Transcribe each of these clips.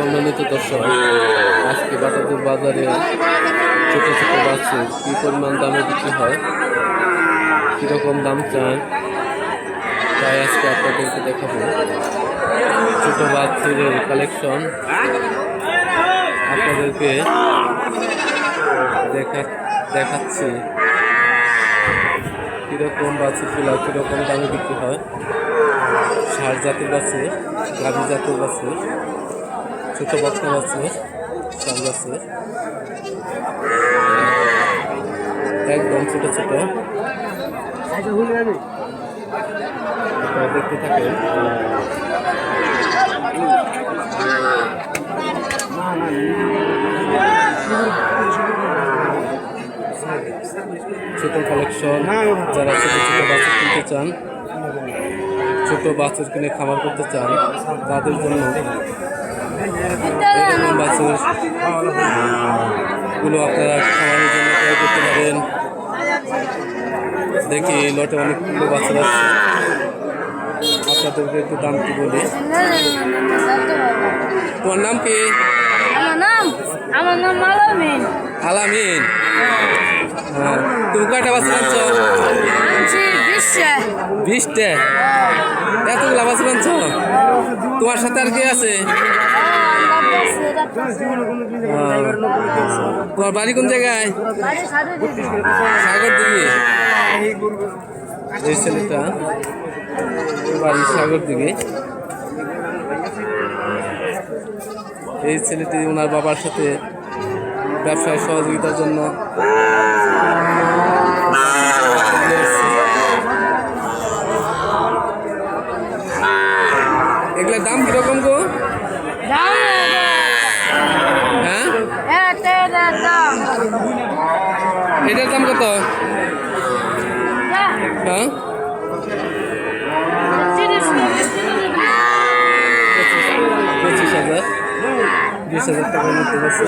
সম্মানিত দর্শক, আজকে বাটাদের বাজারে ছোট ছোট বাচ্চা কী পরিমাণ দামে বিক্রি হয়, কীরকম দাম চায়, তাই আজকে আপনাদেরকে দেখাবো। ছোট বাচ্চাদের কালেকশন আপনাদেরকে দেখাচ্ছি। কীরকম বাছুরগুলো কীরকম দামে বিক্রি হয়। ষাঁড় জাতের বাছুর, গাভী জাতের বাছুর, ছোট বাচ্চা বাছুর, ষাঁড় বাছুর, একদম ছোট ছোট। দেখতে থাকেন। ছোট কালেকশন, যারা ছোট ছোট বাছুর কিনতে চান, ছোট বাছুর কিনে খামার করতে চান, তাদের জন্য এরকম বাছুর গুলো আপনারা খামারের জন্য ক্রয় করতে পারেন। দেখি লটে অনেকগুলো বাছুর আছে, আপনাদেরকে একটু দাম কি বলি। তোমার নাম কি? আমার নাম আলামিন। আলামিন, হ্যাঁ। তুমি কয়টা বাছুর আনছো? 20টা। এতগুলা বাছুর আনছো? তোমার সাথে আর কে আছে? তোমার বাড়ি কোন জায়গায়? সাগর দিকে। এই ছেলেটা বাড়ি সাগর দিকে। এই ছেলেটি ওনার বাবার সাথে ব্যবসায় সহযোগিতার জন্য এগুলোর দাম কিরকম গো? হ্যাঁ, এটার দাম কত? হ্যাঁ, 25,000, 20,000 টাকার মধ্যে গেছে।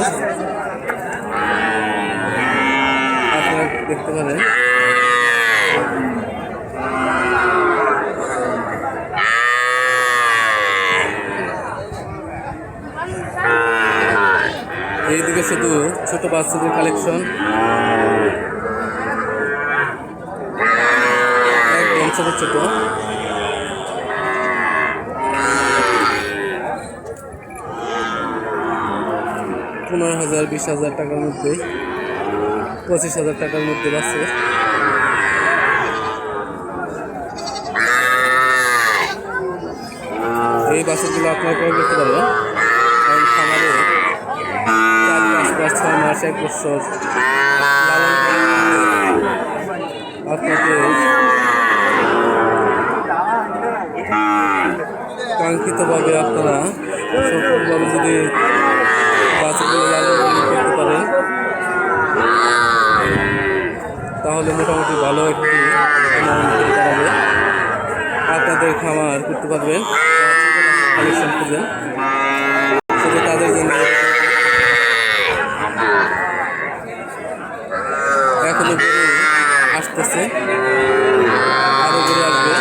আপনারা দেখতে পারেন। এইদিকে শুধু ছোট বাচ্চাদের কালেকশন, একদম ছোট ছোট। 15,000, 20,000 টাকার মধ্যে, 25,000 টাকার মধ্যে বাচ্চা। এই বাচ্চাগুলো আপনারা ক্রয় করতে পারবেন। কারণ খামারে 4 মাস, 6 মাস, 1 বছর আপনাকে কাঙ্ক্ষিতভাবে আপনারা সফলভাবে যদি বাচ্চাগুলো লালন পালন করতে পারেন, তাহলে মোটামুটি ভালো একটি দাঁড়াবে। আপনাদের খামার করতে পারবেন। কালেকশন খুঁজেন শুধু তাদের জন্য। এখনো গরু আসতেছে, আরো গরু আসবে।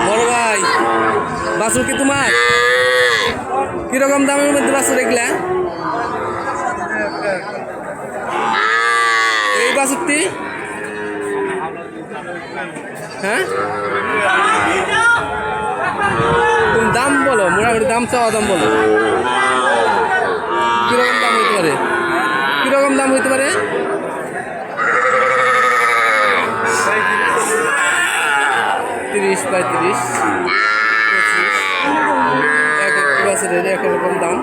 বড় ভাই, বাছুর কি তোমার? কিরকম দামের মধ্যে বাছুর এগুলা? এই বাছুরটি, হ্যাঁ, তুমি দাম বলো, মোটামুটি দাম চাওয়া দাম বলো। কিরকম দাম হইতে পারে? কিরকম দাম হইতে পারে? 30, 35, 25, এক এক বাছুরের এক রকম দাম।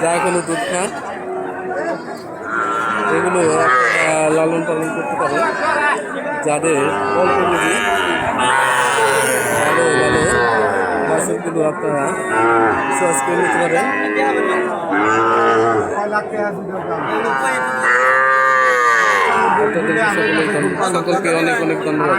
যা কোনো দুধ খান, এগুলো লালন পালন করতে পারে। যাদের অল্প পুঁজি, ভালো ভালো বাছুরগুলো আপনারা চয়েস করে নিতে পারেন। আপনাদের সকলকে অনেক অনেক ধন্যবাদ।